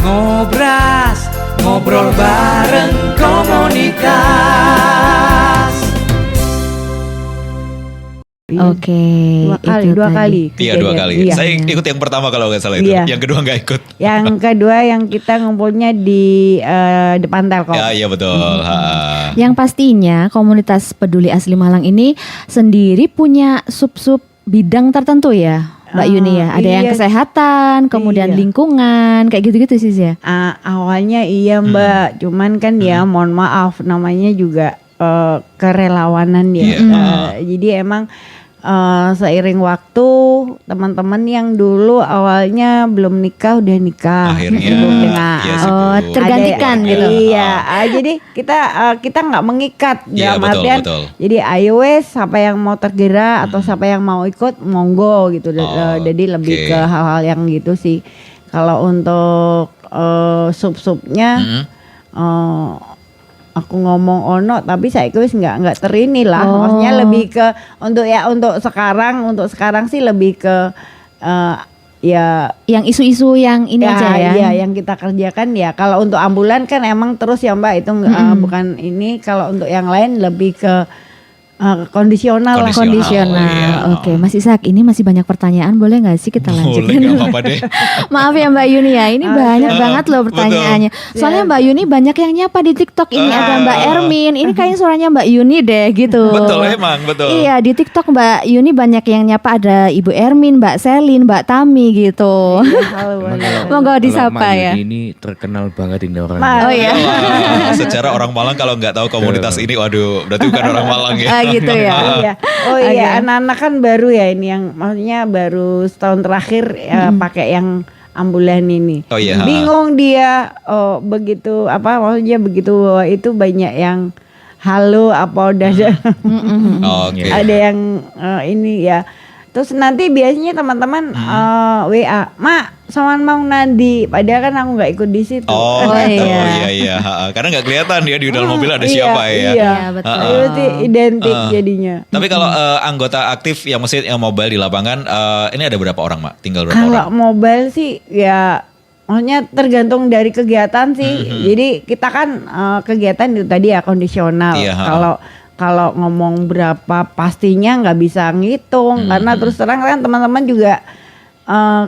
Ngobras, ngobrol bareng komunitas. Oke, Dua kali. Iya, 2 kali. Iya. Saya ikut yang pertama kalau nggak salah itu. Iya. Yang kedua nggak ikut. Yang kedua yang kita ngumpulnya di depan Telkom. Ya, iya betul. Yang pastinya komunitas peduli asli Malang ini sendiri punya sub-sub bidang tertentu ya, Mbak Yuni ya. Ada yang iya. kesehatan, kemudian Iya. lingkungan, kayak gitu-gitu sih ya. Awalnya iya Mbak, cuman kan ya mohon maaf namanya juga kerelawanan ya. Iya. Jadi emang seiring waktu teman-teman yang dulu awalnya belum nikah udah nikah. Akhirnya, Sibuk dengan iya, Oh, sibuk. tergantikan Ada- gitu. Iya, jadi kita nggak mengikat. Iya, Dalam betul, artian, betul. jadi ayo wes siapa yang mau tergerak atau siapa yang mau ikut monggo gitu. Oh, Jadi lebih oke. ke hal-hal yang gitu sih. Kalau untuk sub-subnya aku ngomong ono tapi saya wis nggak terini lah. Oh. Maksudnya lebih ke untuk sekarang sih lebih ke ya Yang isu-isu yang ini aja ya. Iya, yang kita kerjakan ya. Kalau untuk ambulan kan emang terus ya Mbak itu bukan ini. Kalau untuk yang lain lebih ke kondisional lah. Kondisional. Oh, iya. Oke, Mas Ishak, ini masih banyak pertanyaan, boleh nggak sih kita Boleh, lanjutin? nggak apa-apa deh. Maaf ya Mbak Yuni ya, ini banyak banget loh betul. pertanyaannya. Soalnya Mbak Yuni banyak yang nyapa di TikTok. Ini ada Mbak Ermin, ini kayaknya suaranya Mbak Yuni deh gitu. Betul, emang betul. Iya, di TikTok Mbak Yuni banyak yang nyapa, ada Ibu Ermin, Mbak Selin, Mbak Tami gitu. Halo, Monggo Kalau disapa Mak ya. Yuni ini terkenal banget ini orang. Ma- Oh iya. Wah, secara orang Malang kalau nggak tahu komunitas ini, waduh, berarti bukan orang Malang ya. Ah, gitu ya. Iya. Oh iya, anak-anak kan baru ya ini yang maksudnya baru setahun terakhir ya, pakai yang ambulan ini. Oh iya. Bingung dia begitu apa maksudnya begitu itu banyak yang halo apa udah ada Oke. ada yang ini ya. Terus nanti biasanya teman-teman WA, "Mak, sowan mau nandi." Padahal kan aku nggak ikut di situ. Oh, Oh, gitu. iya. Iya. Karena nggak kelihatan ya di dalam mobil ada siapa ya. Iya, Iya, betul. Itu identik jadinya. Tapi kalau anggota aktif yang mesti yang mobile di lapangan, ini ada berapa orang, Mak? Tinggal berapa Kalau orang? mobile sih ya maksudnya tergantung dari kegiatan sih. Jadi kita kan kegiatan itu tadi ya kondisional. Iya, Kalau ngomong berapa pastinya nggak bisa ngitung karena terus terang kan teman-teman juga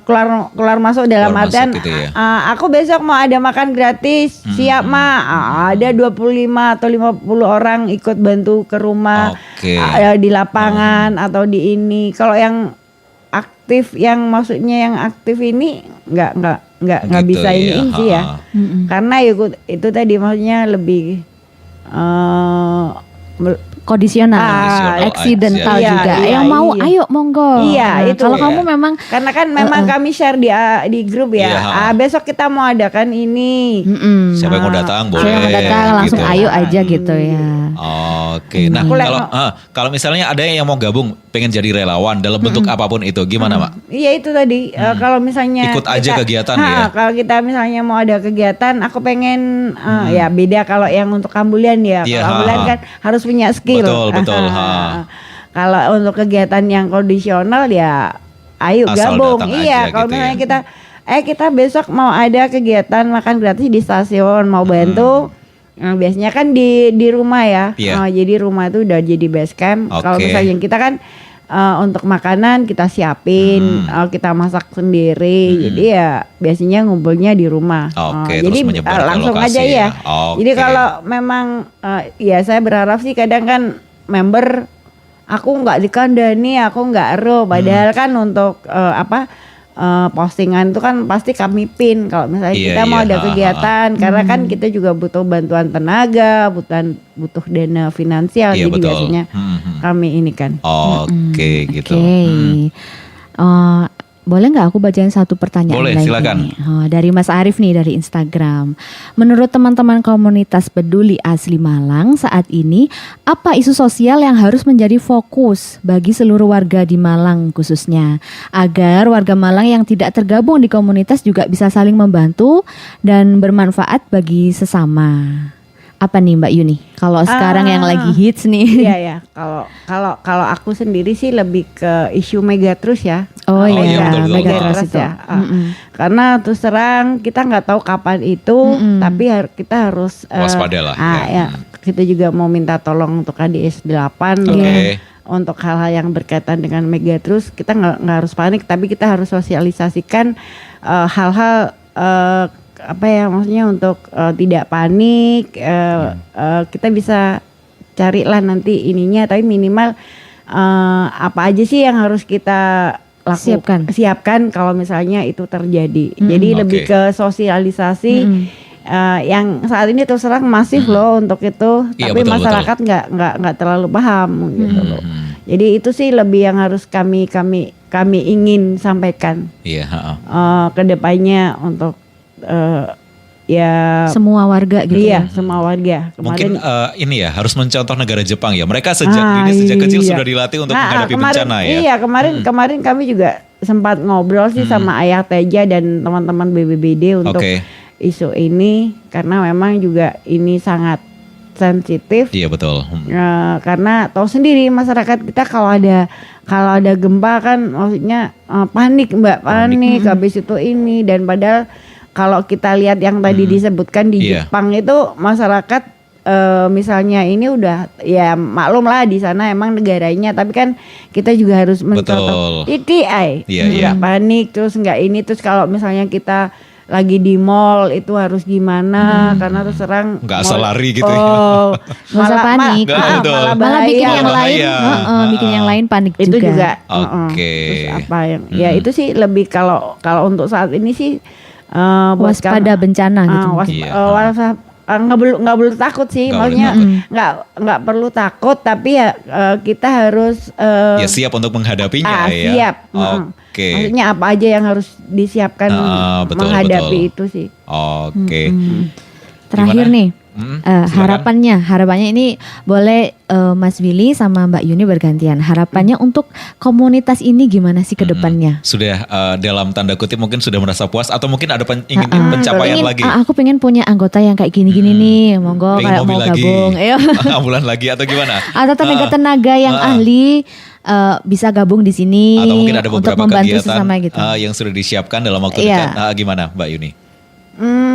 keluar masuk dalam Keluar artian masuk gitu ya. aku besok mau ada makan gratis siap ada 25 atau 50 orang ikut bantu ke rumah Oke. di lapangan atau di ini. Kalau yang aktif yang maksudnya yang aktif ini nggak Gitu bisa ya, ini sih ya. Karena itu tadi maksudnya lebih Kondisional, Ah, accidental iya, juga. iya, Yang mau, iya. ayo monggo. Iya, itu. Kalau Iya. kamu memang karena kan memang kami share di grup ya. Iya. Besok kita mau adakan ini. Siapa yang mau datang boleh. saya mau datang langsung gitu. ayo aja gitu ya. Oke. Nah, Aku kalau misalnya ada yang mau gabung, pengen jadi relawan dalam bentuk apapun itu, gimana, Mak? Iya itu tadi. Kalau misalnya Ikut aja kegiatan ya? Kalau kita misalnya mau ada kegiatan, aku pengen ya beda kalau yang untuk ambulan ya. Iya, Kalau ambulan kan harus punya skill. Betul. Kalau untuk kegiatan yang kondisional ya, ayo Asal gabung. datang Iya. aja Kalau gitu misalnya ya. kita besok mau ada kegiatan makan gratis di stasiun, mau bantu. Nah, biasanya kan di rumah ya. Iya. Jadi rumah itu udah jadi base camp. Kalau Oke. misalnya kita kan untuk makanan kita siapin, kita masak sendiri. Jadi ya biasanya ngumpulnya di rumah. Oke, Jadi terus menyebar ke langsung lokasi aja ya. ya. Oke. Jadi kalau memang ya saya berharap sih kadang kan member aku nggak dikandani, aku nggak ero. Padahal kan untuk postingan itu kan pasti kami pin kalau misalnya Iya, kita mau iya. ada kegiatan karena kan kita juga butuh bantuan tenaga, butuh dana finansial Iya, jadi betul. biasanya kami ini kan. Oke, gitu. Oke. Boleh nggak aku bacain satu pertanyaan Boleh, lagi silakan. nih? Dari Mas Arif nih dari Instagram. Menurut teman-teman komunitas peduli asli Malang saat ini, apa isu sosial yang harus menjadi fokus bagi seluruh warga di Malang khususnya, agar warga Malang yang tidak tergabung di komunitas juga bisa saling membantu dan bermanfaat bagi sesama? Apa nih Mbak Yuni? Kalau sekarang yang lagi hits nih. Iya ya. Kalau aku sendiri sih lebih ke isu Megatrust ya. Oh iya, iya, betul, betul, Megatrust Megatrust itu. ya. Karena terus terang kita nggak tahu kapan itu, tapi kita harus Waspada lah, ya. Kita juga mau minta tolong untuk KDS 8 Oke. ya. Untuk hal-hal yang berkaitan dengan Megatrust, kita nggak harus panik, tapi kita harus sosialisasikan hal-hal apa ya, maksudnya untuk tidak panik. Kita bisa carilah nanti ininya, tapi minimal apa aja sih yang harus kita siapkan kalau misalnya itu terjadi. Jadi lebih ke sosialisasi yang saat ini terus terang masif loh untuk itu, Iya, tapi betul, masyarakat nggak terlalu paham gitu loh. Jadi itu sih lebih yang harus kami ingin sampaikan Iya, ke depannya untuk ya Semua warga gitu. iya semua warga. Mungkin Kemarin ini ya harus mencontoh negara Jepang ya. Mereka sejak kecil iya. sudah dilatih untuk menghadapi bencana ya. Iya, kemarin kami juga sempat ngobrol sih sama Ayah Teja dan teman-teman BBBD untuk Oke. isu ini, karena memang juga ini sangat sensitif. Iya betul. Karena tahu sendiri masyarakat kita kalau ada gempa kan maksudnya panik panik habis itu ini, dan padahal kalau kita lihat yang tadi disebutkan di Iya. Jepang itu masyarakat misalnya ini udah ya maklum lah di sana emang negaranya, tapi kan kita juga harus mencontoh Iya, nggak panik terus nggak ini, terus kalau misalnya kita lagi di mall itu harus gimana, karena terus serang Nggak asal lari gitu ya. Nggak usah panik. malah Bikin bahaya. yang lain, bahaya. bikin yang lain panik Itu juga Oke. terus apa yang ya itu sih lebih kalau untuk saat ini sih buat waspada bencana gitu. Iya. Nggak perlu takut sih, Nggak maksudnya perlu nggak perlu takut, tapi ya kita harus Ya siap untuk menghadapinya ya. siap. Oke. Maksudnya apa aja yang harus disiapkan betul, menghadapi betul. itu sih. Oke. Terakhir Gimana? nih, Silakan. harapannya ini boleh Mas Willy sama Mbak Yuni bergantian. Harapannya untuk komunitas ini gimana sih ke depannya? Sudah dalam tanda kutip mungkin sudah merasa puas atau mungkin ada ingin pencapaian lagi. Aku pengen punya anggota yang kayak gini-gini nih, monggo Pengen kayak mobil mau lagi. gabung, ayo. Ambulan lagi atau gimana? Atau tenaga-tenaga yang ahli bisa gabung di sini Atau mungkin ada untuk beberapa membantu kegiatan sesama gitu. yang sudah disiapkan dalam waktu Iya. dekat. Gimana Mbak Yuni?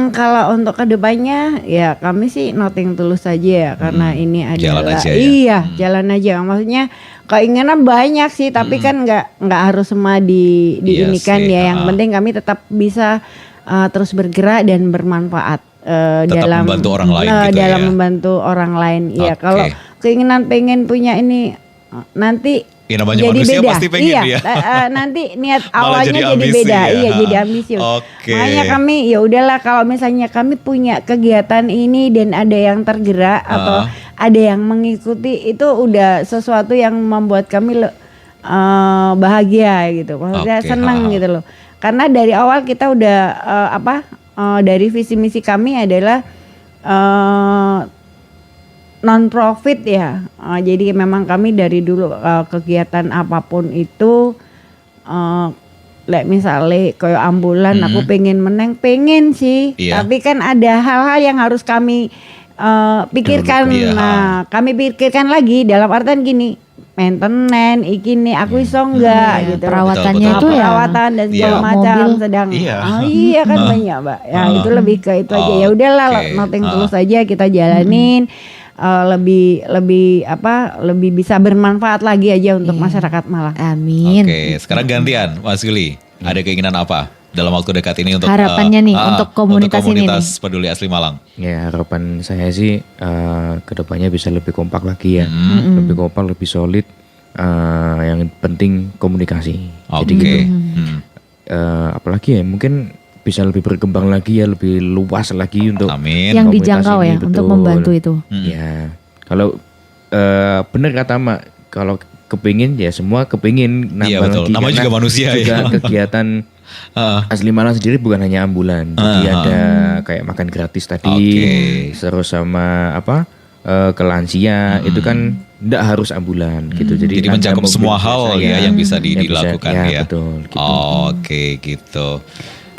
Kalau untuk kedepannya ya kami sih nothing tulus saja ya, karena ini Jalan adalah aja ya. iya jalan aja, maksudnya keinginan banyak sih, tapi kan nggak harus semua Iya diinikan sih, ya. Yang penting kami tetap bisa terus bergerak dan bermanfaat Tetap dalam membantu orang lain gitu dalam ya. membantu orang lain. Iya, Oke. kalau keinginan pengen punya ini nanti Ya, namanya jadi manusia beda. pasti pengen iya, ya. Nanti niat Malah awalnya jadi jadi ambisi beda, ya. iya jadi ambisius. Oke. Makanya kami ya udahlah, kalau misalnya kami punya kegiatan ini dan ada yang tergerak atau ada yang mengikuti, itu udah sesuatu yang membuat kami bahagia gitu. Maksudnya Oke, senang gitu loh. Karena dari awal kita udah dari visi misi kami adalah non profit ya. Jadi memang kami dari dulu kegiatan apapun itu misalnya kayak ambulan aku pengen sih. Iya. Tapi kan ada hal-hal yang harus kami pikirkan. Iya. Nah, kami pikirkan lagi dalam artian gini, maintenance iki aku iso enggak gitu. Perawatannya Betul, itu betul. ya Perawatan dan segala Iya. macam Mobil. sedang Iya. iya kan banyak, Mbak. Ya itu lebih ke itu aja. Ya udahlah, Oke. nothing tulus aja kita jalanin. Lebih bisa bermanfaat lagi aja untuk masyarakat Malang. Amin. Oke, sekarang gantian Mas Willy. Ada keinginan apa dalam waktu dekat ini untuk Harapannya nih, untuk komunitas ini komunitas Peduli Asli Malang? Ya harapan saya sih kedepannya bisa lebih kompak lagi ya, lebih kompak, lebih solid. Yang penting komunikasi. Jadi Oke. gitu. Apalagi ya mungkin bisa lebih berkembang lagi ya, lebih luas lagi untuk Amin. Yang komunitas dijangkau ini, ya untuk betul. membantu itu. Ya kalau benar kata Mak, kalau kepingin ya semua kepingin nambah Iya, betul. lagi. Namanya Karena juga manusia juga ya. kegiatan Asli Malang sendiri bukan hanya ambulan, jadi ada kayak makan gratis tadi, Oke. terus sama ke lansia itu kan tidak harus ambulan gitu. Jadi ada mencakup mobil semua biasa hal ya yang bisa dilakukan ya. Betul. Gitu. Oke, gitu.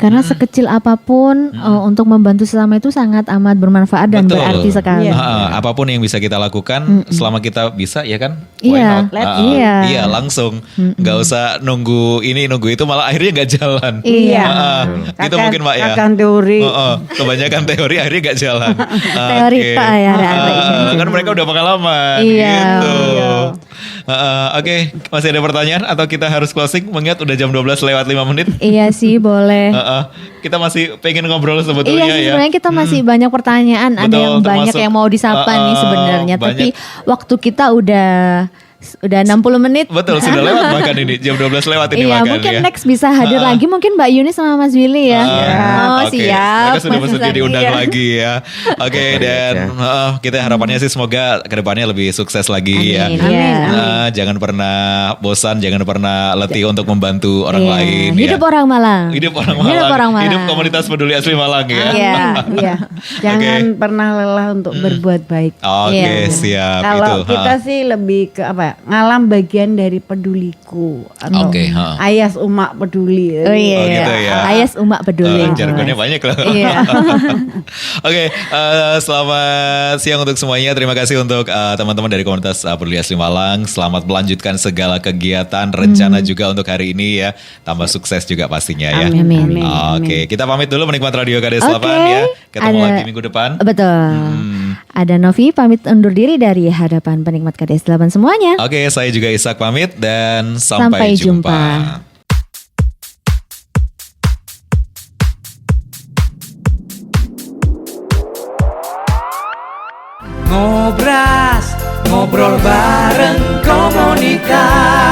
Karena sekecil apapun untuk membantu sesama itu sangat amat bermanfaat dan Betul. berarti sekali. Iya. Apapun yang bisa kita lakukan selama kita bisa ya kan? Why Iya. not? Let's iya. Iya langsung, nggak usah nunggu ini nunggu itu malah akhirnya nggak jalan. Iya. Gitu mungkin Mbak ya. Kakak teori. Kebanyakan teori akhirnya nggak jalan. Teori Oke. Pak ya ada Kan mereka udah pengalaman. Iya. Gitu. Iya. Oke, masih ada pertanyaan atau kita harus closing? Mengingat udah jam 12 lewat 5 menit. Iya sih boleh. Kita masih pengen ngobrol sebetulnya Iya sih, ya. sebenarnya kita masih banyak pertanyaan. Ada Betul, yang banyak termasuk, yang mau disapa nih sebenarnya. banyak. Tapi waktu kita udah 60 menit. Betul, sudah lewat bahkan ini. Jam 12 lewat ini Iya, bahkan mungkin ya. next bisa hadir lagi. Mungkin Mbak Yuni sama Mas Willy ya. Oh Oke. siap. Mereka sudah Mas bersedia Sandi, diundang ya. lagi ya. Oke, dan kita harapannya sih semoga kedepannya lebih sukses lagi ya. Amin. Iya. Jangan pernah bosan, jangan pernah letih untuk membantu orang Iya. lain. Hidup ya. orang Malang. Hidup orang Malang. Hidup orang Malang. Hidup komunitas peduli asli Malang ya. Iya. Iya. Jangan pernah lelah untuk berbuat baik. Oke, Iya. siap Kalau itu. kita sih lebih ke apa ya? Ngalam bagian dari peduliku atau Oke, ayas umak peduli. Oh iya. Oh, gitu ya. Ayas umak peduli. Jargonnya banyak loh. Iya. Oke, selamat siang untuk semuanya. Terima kasih untuk teman-teman dari komunitas Peduli Asli Malang. Selamat melanjutkan segala kegiatan, rencana juga untuk hari ini ya. Tambah sukses juga pastinya ya. Amin. Amin. Oke, kita pamit dulu menikmati Radio KDS 8 Oke. ya. Ketemu Ada- lagi minggu depan. Betul. Ada Novi pamit undur diri dari hadapan penikmat KDS 8 semuanya. Oke, saya juga Ishak pamit dan Sampai sampai jumpa. jumpa. Ngobras, ngobrol bareng komunitas.